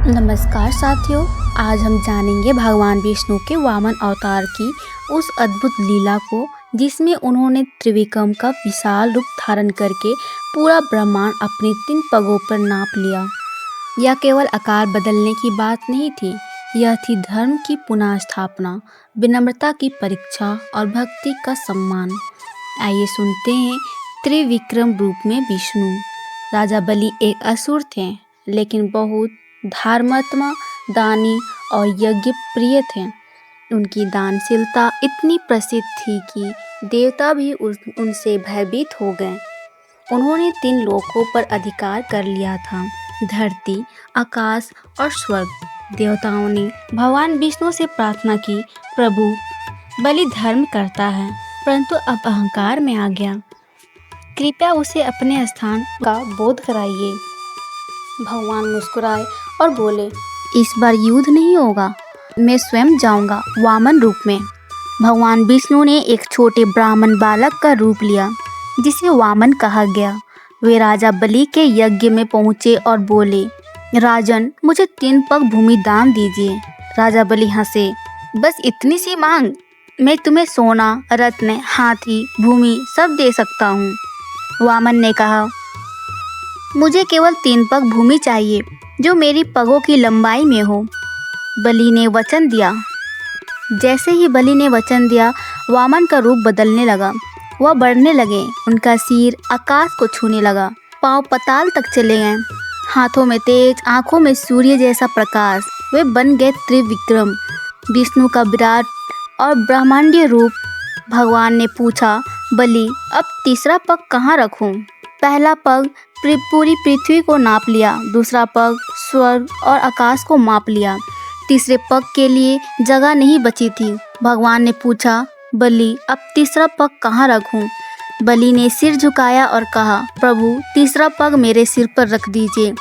नमस्कार साथियों। आज हम जानेंगे भगवान विष्णु के वामन अवतार की उस अद्भुत लीला को जिसमें उन्होंने त्रिविक्रम का विशाल रूप धारण करके पूरा ब्रह्मांड अपनी 3 पगों पर नाप लिया। यह केवल आकार बदलने की बात नहीं थी, यह थी धर्म की पुनः स्थापना, विनम्रता की परीक्षा और भक्ति का सम्मान। आइए सुनते हैं त्रिविक्रम रूप में विष्णु। राजा बलि एक असुर थे, लेकिन बहुत धर्मात्मा, दानी और यज्ञ प्रिय थे। उनकी दानशीलता इतनी प्रसिद्ध थी कि देवता भी उनसे भयभीत हो गए। उन्होंने 3 लोकों पर अधिकार कर लिया था, धरती, आकाश और स्वर्ग। देवताओं ने भगवान विष्णु से प्रार्थना की, प्रभु, बलि धर्म करता है परंतु अब अहंकार में आ गया, कृपया उसे अपने स्थान का बोध कराइए। भगवान मुस्कुराए और बोले, इस बार युद्ध नहीं होगा, मैं स्वयं जाऊंगा वामन रूप में। भगवान विष्णु ने एक छोटे ब्राह्मण बालक का रूप लिया, जिसे वामन कहा गया। वे राजा बलि के यज्ञ में पहुंचे और बोले, राजन, मुझे 3 पग भूमि दान दीजिए। राजा बलि हंसे, बस इतनी सी मांग? मैं तुम्हें सोना, रत्न, हाथी, भूमि सब दे सकता हूँ। वामन ने कहा, मुझे केवल 3 पग भूमि चाहिए जो मेरी पगों की लंबाई में हो। बलि ने वचन दिया। जैसे ही बलि ने वचन दिया, वामन का रूप बदलने लगा। वह बढ़ने लगे, उनका सिर आकाश को छूने लगा, पांव पाताल तक चले गए, हाथों में तेज, आंखों में सूर्य जैसा प्रकाश। वे बन गए त्रिविक्रम, विष्णु का विराट और ब्रह्मांडीय रूप। भगवान ने पूछा, बलि, अब तीसरा पग कहाँ रखूं? पहला पग पूरी पृथ्वी को नाप लिया, दूसरा पग स्वर्ग और आकाश को माप लिया, तीसरे पग के लिए जगह नहीं बची थी। भगवान ने पूछा, बलि, अब तीसरा पग कहाँ रखूं? बलि ने सिर झुकाया और कहा, प्रभु, तीसरा पग मेरे सिर पर रख दीजिए।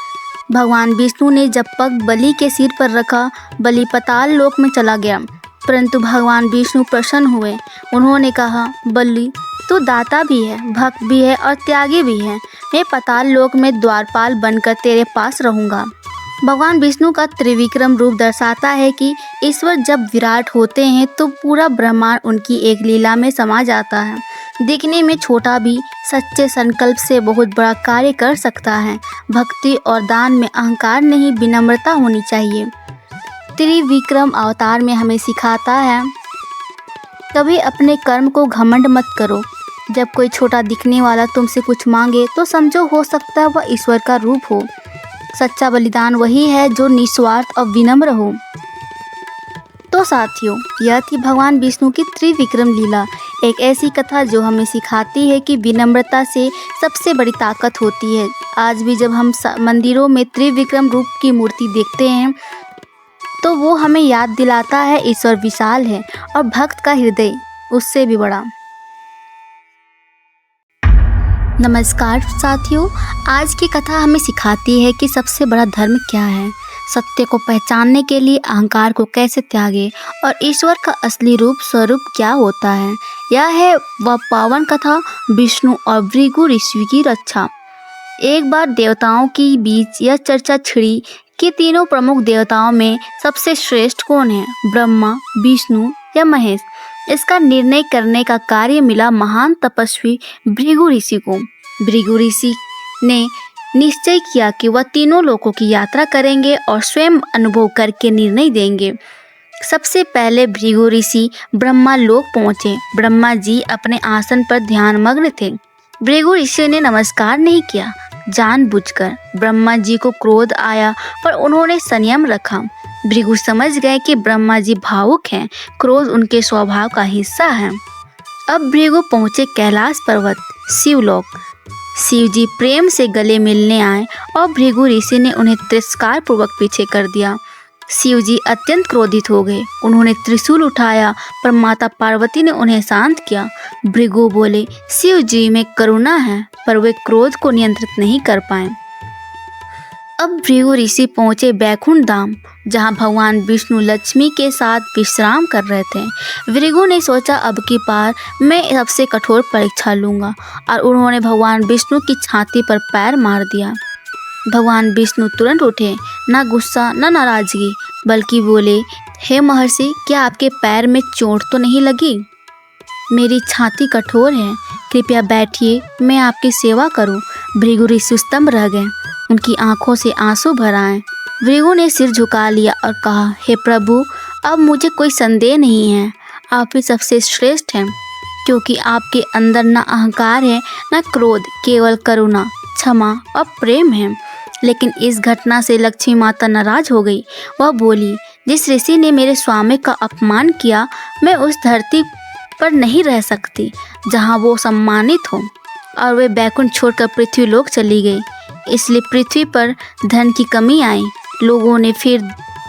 भगवान विष्णु ने जब पग बलि के सिर पर रखा, बलि पाताल लोक में चला गया। परंतु भगवान विष्णु प्रसन्न हुए। उन्होंने कहा, बलि, तू दाता भी है, भक्त भी है और त्यागी भी है। मैं पाताल लोक में द्वारपाल बनकर तेरे पास रहूंगा। भगवान विष्णु का त्रिविक्रम रूप दर्शाता है कि ईश्वर जब विराट होते हैं तो पूरा ब्रह्मांड उनकी एक लीला में समा जाता है। दिखने में छोटा भी सच्चे संकल्प से बहुत बड़ा कार्य कर सकता है। भक्ति और दान में अहंकार नहीं, विनम्रता होनी चाहिए। त्रिविक्रम अवतार में हमें सिखाता है, कभी अपने कर्म को घमंड मत करो। जब कोई छोटा दिखने वाला तुमसे कुछ मांगे तो समझो हो सकता है वह ईश्वर का रूप हो। सच्चा बलिदान वही है जो निस्वार्थ और विनम्र हो। तो साथियों, यह थी भगवान विष्णु की त्रिविक्रम लीला, एक ऐसी कथा जो हमें सिखाती है कि विनम्रता से सबसे बड़ी ताकत होती है। आज भी जब हम मंदिरों में त्रिविक्रम रूप की मूर्ति देखते हैं तो वो हमें याद दिलाता है ईश्वर विशाल है और भक्त का हृदय उससे भी बड़ा। नमस्कार साथियों, आज की कथा हमें सिखाती है कि सबसे बड़ा धर्म क्या है, सत्य को पहचानने के लिए अहंकार को कैसे त्यागे और ईश्वर का असली रूप स्वरूप क्या होता है। यह है वह पावन कथा विष्णु और भृगु ऋषि की रक्षा। एक बार देवताओं के बीच यह चर्चा छिड़ी कि तीनों प्रमुख देवताओं में सबसे श्रेष्ठ कौन है, ब्रह्मा, विष्णु या महेश। इसका निर्णय करने का कार्य मिला महान तपस्वी भृगु ऋषि को। भृगु ऋषि ने निश्चय किया कि वह तीनों लोकों की यात्रा करेंगे और स्वयं अनुभव करके निर्णय देंगे। सबसे पहले भृगु ऋषि ब्रह्मा लोक पहुँचे। ब्रह्मा जी अपने आसन पर ध्यानमग्न थे। भृगु ऋषि ने नमस्कार नहीं किया। जानबूझकर ब्रह्मा जी को क्रोध आया, पर उन्होंने संयम रखा। भृगु समझ गए कि ब्रह्मा जी भावुक हैं, क्रोध उनके स्वभाव का हिस्सा है। अब भृगु पहुँचे कैलाश पर्वत, शिवलोक। शिव जी प्रेम से गले मिलने आए और भृगु ऋषि ने उन्हें तिरस्कार पूर्वक पीछे कर दिया। शिव जी अत्यंत क्रोधित हो गए। उन्होंने त्रिशूल उठाया, पर माता पार्वती ने उन्हें शांत किया। भृगु बोले, शिव जी में करुणा है, पर वे क्रोध को नियंत्रित नहीं कर पाए। अब भृगु ऋषि पहुंचे बैकुंठ धाम, जहां भगवान विष्णु लक्ष्मी के साथ विश्राम कर रहे थे। भृगु ने सोचा, अब की बार मैं सबसे कठोर परीक्षा लूंगा, और उन्होंने भगवान विष्णु की छाती पर पैर मार दिया। भगवान विष्णु तुरंत उठे, ना गुस्सा न नाराजगी, बल्कि बोले, हे महर्षि, क्या आपके पैर में चोट तो नहीं लगी? मेरी छाती कठोर है, कृपया बैठिए, मैं आपकी सेवा करूं। भृगु ऋषि स्तंभ रह गए, उनकी आंखों से आंसू भर आए। भृगु ने सिर झुका लिया और कहा, हे प्रभु, अब मुझे कोई संदेह नहीं है, आप ही सबसे श्रेष्ठ हैं, क्योंकि आपके अंदर न अहंकार है न क्रोध, केवल करुणा, क्षमा और प्रेम है। लेकिन इस घटना से लक्ष्मी माता नाराज हो गई। वह बोली, जिस ऋषि ने मेरे स्वामी का अपमान किया, मैं उस धरती पर नहीं रह सकती जहाँ वो सम्मानित हो। और वे बैकुंठ छोड़कर पृथ्वी लोक चली गई। इसलिए पृथ्वी पर धन की कमी आई। लोगों ने फिर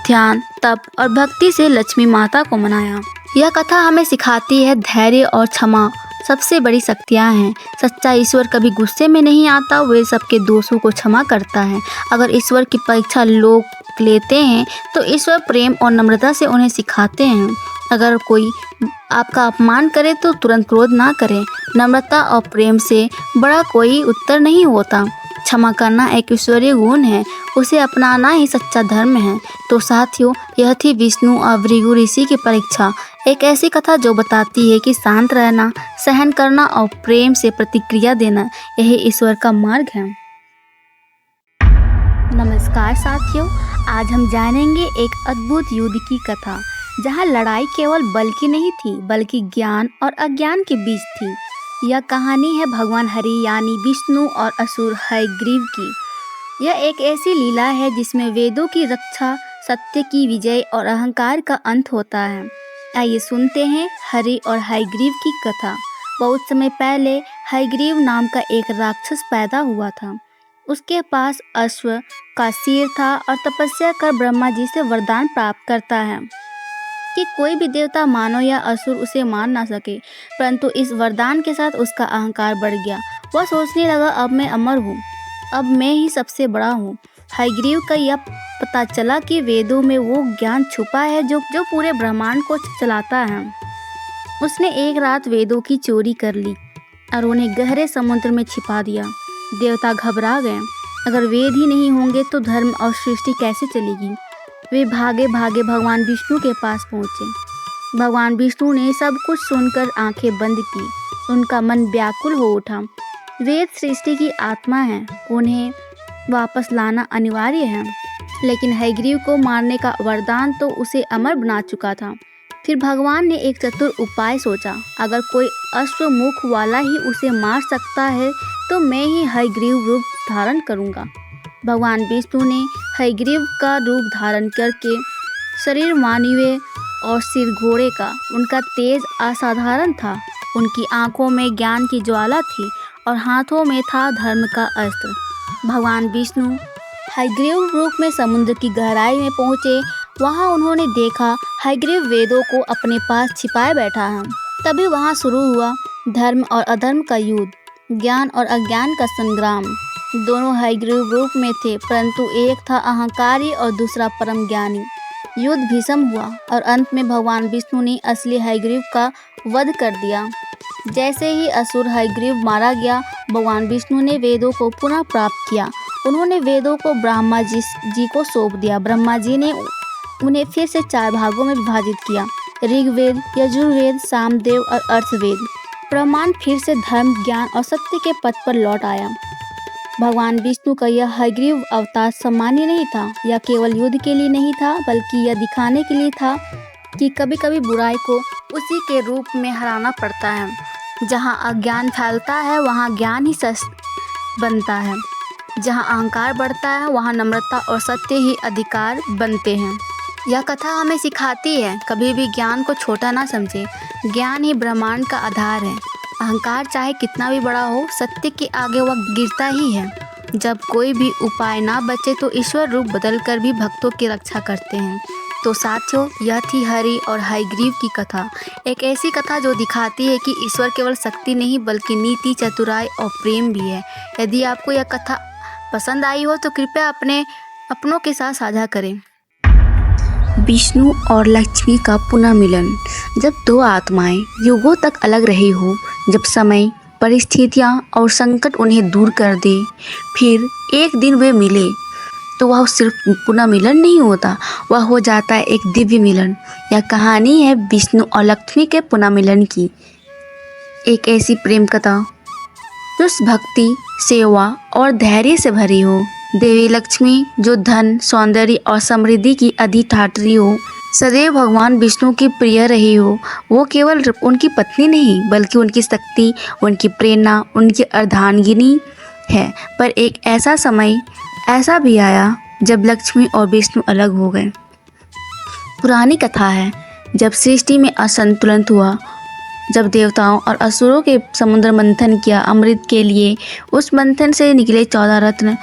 ध्यान, तप और भक्ति से लक्ष्मी माता को मनाया। यह कथा हमें सिखाती है धैर्य और क्षमा सबसे बड़ी शक्तियाँ हैं। सच्चा ईश्वर कभी गुस्से में नहीं आता, वे सबके दोषों को क्षमा करता है। अगर ईश्वर की परीक्षा लोग लेते हैं तो ईश्वर प्रेम और नम्रता से उन्हें सिखाते हैं। अगर कोई आपका अपमान करे तो तुरंत क्रोध ना करें। नम्रता और प्रेम से बड़ा कोई उत्तर नहीं होता। क्षमा करना एक ईश्वरीय गुण है, उसे अपनाना ही सच्चा धर्म है। तो साथियों, यह थी विष्णु और भृगु ऋषि की परीक्षा, एक ऐसी कथा जो बताती है कि शांत रहना, सहन करना और प्रेम से प्रतिक्रिया देना, यही ईश्वर का मार्ग है। नमस्कार साथियों, आज हम जानेंगे एक अद्भुत युद्ध की कथा, जहां लड़ाई केवल बल की नहीं थी, बल्कि ज्ञान और अज्ञान के बीच थी। यह कहानी है भगवान हरि यानी विष्णु और असुर हयग्रीव की। यह एक ऐसी लीला है जिसमें वेदों की रक्षा, सत्य की विजय और अहंकार का अंत होता है। आइए सुनते हैं हरि और हयग्रीव की कथा। बहुत समय पहले हयग्रीव नाम का एक राक्षस पैदा हुआ था। उसके पास अश्व का सिर था और तपस्या कर ब्रह्मा जी से वरदान प्राप्त करता है कि कोई भी देवता, मानव या असुर उसे मार ना सके। परंतु इस वरदान के साथ उसका अहंकार बढ़ गया। वह सोचने लगा, अब मैं अमर हूँ, अब मैं ही सबसे बड़ा हूँ। हयग्रीव का यह पता चला कि वेदों में वो ज्ञान छुपा है जो पूरे ब्रह्मांड को चलाता है। उसने एक रात वेदों की चोरी कर ली और उन्हें गहरे समुद्र में छिपा दिया। देवता घबरा गए, अगर वेद ही नहीं होंगे तो धर्म और सृष्टि कैसे चलेगी। वे भागे भागे भगवान विष्णु के पास पहुँचे। भगवान विष्णु ने सब कुछ सुनकर आंखें बंद की। उनका मन व्याकुल हो उठा। वेद सृष्टि की आत्मा है, उन्हें वापस लाना अनिवार्य है। लेकिन हयग्रीव को मारने का वरदान तो उसे अमर बना चुका था। फिर भगवान ने एक चतुर उपाय सोचा, अगर कोई अश्वमुख वाला ही उसे मार सकता है तो मैं ही हयग्रीव रूप धारण करूँगा। भगवान विष्णु ने हयग्रीव का रूप धारण करके, शरीर मानवीय और सिर घोड़े का। उनका तेज असाधारण था। उनकी आंखों में ज्ञान की ज्वाला थी और हाथों में था धर्म का अस्त्र। भगवान विष्णु हयग्रीव रूप में समुद्र की गहराई में पहुँचे। वहाँ उन्होंने देखा हयग्रीव वेदों को अपने पास छिपाए बैठा है। तभी वहाँ शुरू हुआ धर्म और अधर्म का युद्ध, ज्ञान और अज्ञान का संग्राम। दोनों हयग्रीव रूप में थे, परंतु एक था अहंकारी और दूसरा परम ज्ञानी। युद्ध भीषण हुआ और अंत में भगवान विष्णु ने असली हयग्रीव का वध कर दिया। जैसे ही असुर हयग्रीव मारा गया, भगवान विष्णु ने वेदों को पुनः प्राप्त किया। उन्होंने वेदों को ब्रह्मा जी को सौंप दिया। ब्रह्मा जी ने उन्हें फिर से 4 भागों में विभाजित किया, ऋग्वेद, यजुर्वेद, सामवेद और अर्थवेद। ब्रह्मांड फिर से धर्म, ज्ञान और सत्य के पथ पर लौट आया। भगवान विष्णु का यह हयग्रीव अवतार सामान्य नहीं था। यह केवल युद्ध के लिए नहीं था, बल्कि यह दिखाने के लिए था कि कभी कभी बुराई को उसी के रूप में हराना पड़ता है। जहाँ अज्ञान फैलता है वहाँ ज्ञान ही सच बनता है। जहाँ अहंकार बढ़ता है वहाँ नम्रता और सत्य ही अधिकार बनते हैं। यह कथा हमें सिखाती है, कभी भी ज्ञान को छोटा ना समझे। ज्ञान ही ब्रह्मांड का आधार है। अहंकार चाहे कितना भी बड़ा हो, सत्य के आगे वह गिरता ही है। जब कोई भी उपाय ना बचे तो ईश्वर रूप बदल कर भी भक्तों की रक्षा करते हैं। तो साथियों, यह थी हरि और हयग्रीव की कथा। एक ऐसी कथा जो दिखाती है कि ईश्वर केवल शक्ति नहीं बल्कि नीति, चतुराई और प्रेम भी है। यदि आपको यह कथा पसंद आई हो तो कृपया अपनों के साथ साझा करें। विष्णु और लक्ष्मी का पुनः मिलन। जब 2 आत्माएं युगों तक अलग रही हो, जब समय, परिस्थितियाँ और संकट उन्हें दूर कर दे। फिर एक दिन वे मिले तो वह सिर्फ पुनः मिलन नहीं होता, वह हो जाता है एक दिव्य मिलन। यह कहानी है विष्णु और लक्ष्मी के पुनः मिलन की, एक ऐसी प्रेम कथा जो भक्ति, सेवा और धैर्य से भरी हो। देवी लक्ष्मी जो धन, सौंदर्य और समृद्धि की अधिष्ठात्री हो, सदैव भगवान विष्णु की प्रिय रही हो। वो केवल उनकी पत्नी नहीं बल्कि उनकी शक्ति, उनकी प्रेरणा, उनकी अर्धांगिनी है। पर एक ऐसा समय ऐसा भी आया जब लक्ष्मी और विष्णु अलग हो गए। पुरानी कथा है, जब सृष्टि में असंतुलन हुआ, जब देवताओं और असुरों के समुद्र मंथन किया अमृत के लिए। उस मंथन से निकले 14 रत्न,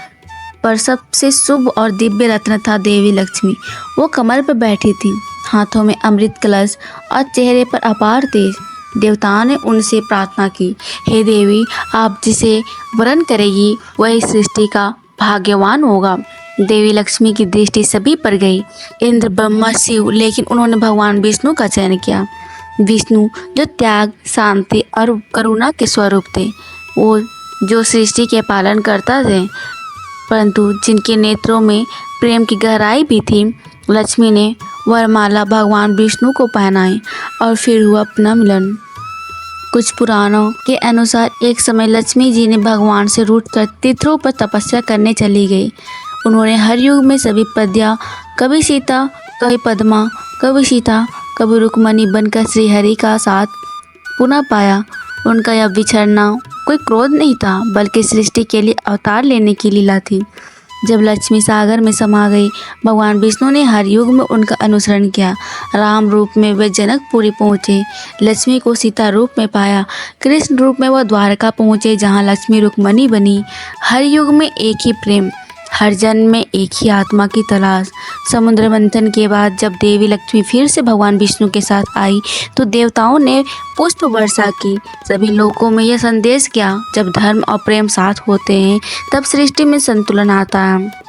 पर सबसे शुभ और दिव्य रत्न था देवी लक्ष्मी। वो कमल पर बैठी थी, हाथों में अमृत कलश और चेहरे पर अपार तेज। देवताओं ने उनसे प्रार्थना की, हे देवी, आप जिसे वरण करेगी वह इस सृष्टि का भाग्यवान होगा। देवी लक्ष्मी की दृष्टि सभी पर गई, इंद्र, ब्रह्मा, शिव, लेकिन उन्होंने भगवान विष्णु का चयन किया। विष्णु जो त्याग, शांति और करुणा के स्वरूप थे, वो जो सृष्टि के पालन करता थे, परंतु जिनके नेत्रों में प्रेम की गहराई भी थी। लक्ष्मी ने वरमाला भगवान विष्णु को पहनाई और फिर हुआ अपना मिलन। कुछ पुराणों के अनुसार एक समय लक्ष्मी जी ने भगवान से रूठकर तीर्थों पर तपस्या करने चली गई। उन्होंने हर युग में सभी पद्या, कभी सीता, कभी पद्मा, कभी सीता, कभी रुक्मणी बनकर श्रीहरि का साथ पुनः पाया। उनका यह बिछड़ना कोई क्रोध नहीं था, बल्कि सृष्टि के लिए अवतार लेने की लीला थी। जब लक्ष्मी सागर में समा गई, भगवान विष्णु ने हर युग में उनका अनुसरण किया। राम रूप में वे जनकपुरी पहुँचे, लक्ष्मी को सीता रूप में पाया। कृष्ण रूप में वह द्वारका पहुँचे, जहाँ लक्ष्मी रुक्मणी बनी। हर युग में एक ही प्रेम, हर जन्म में एक ही आत्मा की तलाश। समुद्र मंथन के बाद जब देवी लक्ष्मी फिर से भगवान विष्णु के साथ आई तो देवताओं ने पुष्प वर्षा की। सभी लोगों में यह संदेश किया, जब धर्म और प्रेम साथ होते हैं तब सृष्टि में संतुलन आता है।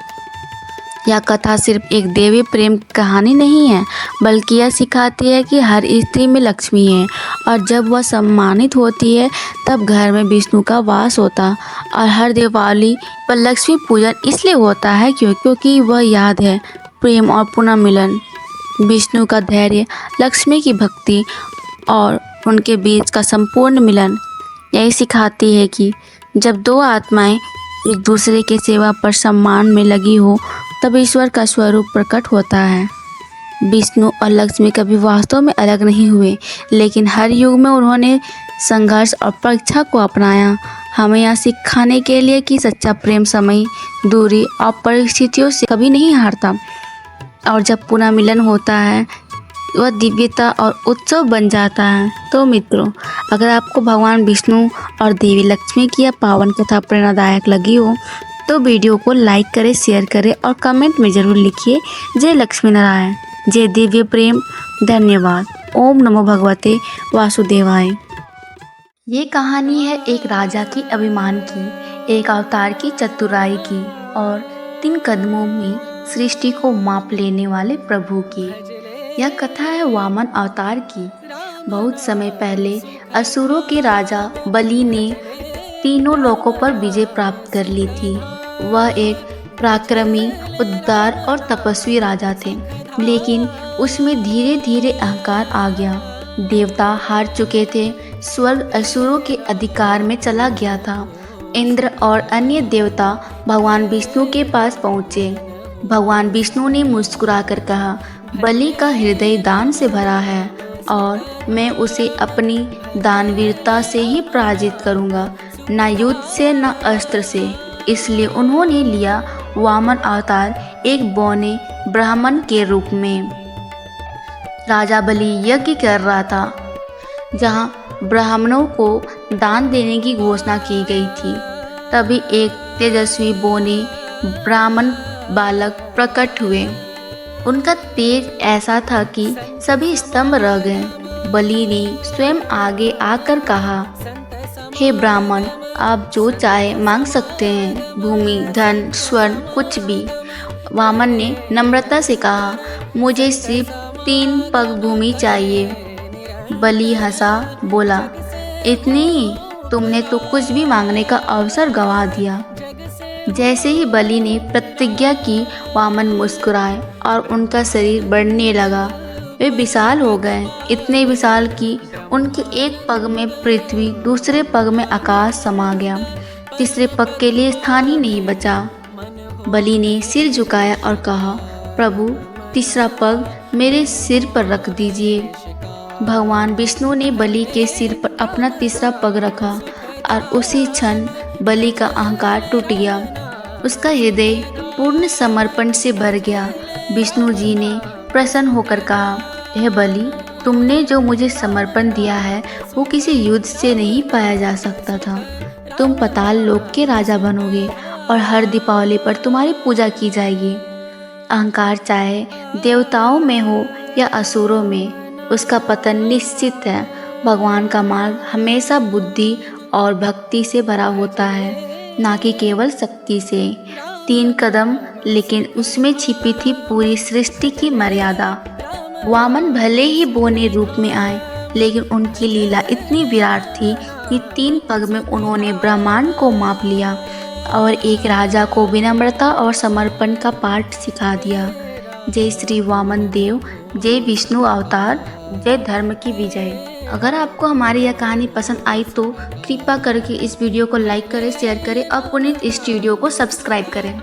यह कथा सिर्फ एक देवी प्रेम कहानी नहीं है, बल्कि यह सिखाती है कि हर स्त्री में लक्ष्मी है, और जब वह सम्मानित होती है तब घर में विष्णु का वास होता। और हर दिवाली पर लक्ष्मी पूजन इसलिए होता है क्योंकि वह याद है प्रेम और पुनः मिलन, विष्णु का धैर्य, लक्ष्मी की भक्ति और उनके बीच का संपूर्ण मिलन। यही सिखाती है कि जब दो आत्माएं एक दूसरे के सेवा पर सम्मान में लगी हो तब ईश्वर का स्वरूप प्रकट होता है। विष्णु और लक्ष्मी कभी वास्तव में अलग नहीं हुए, लेकिन हर युग में उन्होंने संघर्ष और परीक्षा को अपनाया। हमें यह सिखाने के लिए कि सच्चा प्रेम समय, दूरी और परिस्थितियों से कभी नहीं हारता, और जब पुनः मिलन होता है वह दिव्यता और उत्सव बन जाता है। तो मित्रों, अगर आपको भगवान विष्णु और देवी लक्ष्मी की यह पावन कथा प्रेरणादायक लगी हो तो वीडियो को लाइक करें, शेयर करें और कमेंट में ज़रूर लिखिए जय लक्ष्मी नारायण, जय दिव्य प्रेम। धन्यवाद। ओम नमो भगवते वासुदेवाय। ये कहानी है एक राजा की अभिमान की, एक अवतार की चतुराई की और 3 कदमों में सृष्टि को माप लेने वाले प्रभु की। यह कथा है वामन अवतार की। बहुत समय पहले असुरों के राजा बलि ने तीनों लोकों पर विजय प्राप्त कर ली थी। वह एक पराक्रमी, उदार और तपस्वी राजा थे, लेकिन उसमें धीरे धीरे अहंकार आ गया। देवता हार चुके थे, स्वर्ग असुरों के अधिकार में चला गया था। इंद्र और अन्य देवता भगवान विष्णु के पास पहुँचे। भगवान विष्णु ने मुस्कुराकर कहा, बलि का हृदय दान से भरा है और मैं उसे अपनी दानवीरता से ही पराजित करूँगा, न युद्ध से न अस्त्र से। इसलिए उन्होंने लिया वामन अवतार, एक बौने ब्राह्मण के रूप में। राजा बलि यज्ञ कर रहा था, जहाँ ब्राह्मणों को दान देने की घोषणा की गई थी। तभी एक तेजस्वी बौने ब्राह्मण बालक प्रकट हुए। उनका तेज ऐसा था कि सभी स्तंभ रह गए। बलि ने स्वयं आगे आकर कहा, हे ब्राह्मण, आप जो चाहे मांग सकते हैं, भूमि, धन, स्वर्ण, कुछ भी। वामन ने नम्रता से कहा, मुझे सिर्फ 3 पग भूमि चाहिए। बलि हंसा, बोला, इतनी? तुमने तो कुछ भी मांगने का अवसर गंवा दिया। जैसे ही बलि ने प्रतिज्ञा की, वामन मुस्कुराए और उनका शरीर बढ़ने लगा। वे विशाल हो गए, इतने विशाल कि उनके एक पग में पृथ्वी, दूसरे पग में आकाश समा गया। तीसरे पग के लिए स्थान ही नहीं बचा। बलि ने सिर झुकाया और कहा, प्रभु, तीसरा पग मेरे सिर पर रख दीजिए। भगवान विष्णु ने बलि के सिर पर अपना तीसरा पग रखा और उसी क्षण बलि का अहंकार टूट गया। उसका हृदय पूर्ण समर्पण से भर गया। विष्णु जी ने प्रसन्न होकर कहा, हे बलि, तुमने जो मुझे समर्पण दिया है वो किसी युद्ध से नहीं पाया जा सकता था। तुम पाताल लोक के राजा बनोगे और हर दीपावली पर तुम्हारी पूजा की जाएगी। अहंकार चाहे देवताओं में हो या असुरों में, उसका पतन निश्चित है। भगवान का मार्ग हमेशा बुद्धि और भक्ति से भरा होता है, ना कि केवल शक्ति से। 3 कदम, लेकिन उसमें छिपी थी पूरी सृष्टि की मर्यादा। वामन भले ही बौने रूप में आए, लेकिन उनकी लीला इतनी विराट थी कि 3 पग में उन्होंने ब्रह्मांड को माप लिया और एक राजा को विनम्रता और समर्पण का पाठ सिखा दिया। जय श्री वामन देव, जय विष्णु अवतार, जय धर्म की विजय। अगर आपको हमारी यह कहानी पसंद आई तो कृपा करके इस वीडियो को लाइक करें, शेयर करें और पुनीत स्टूडियो को सब्सक्राइब करें।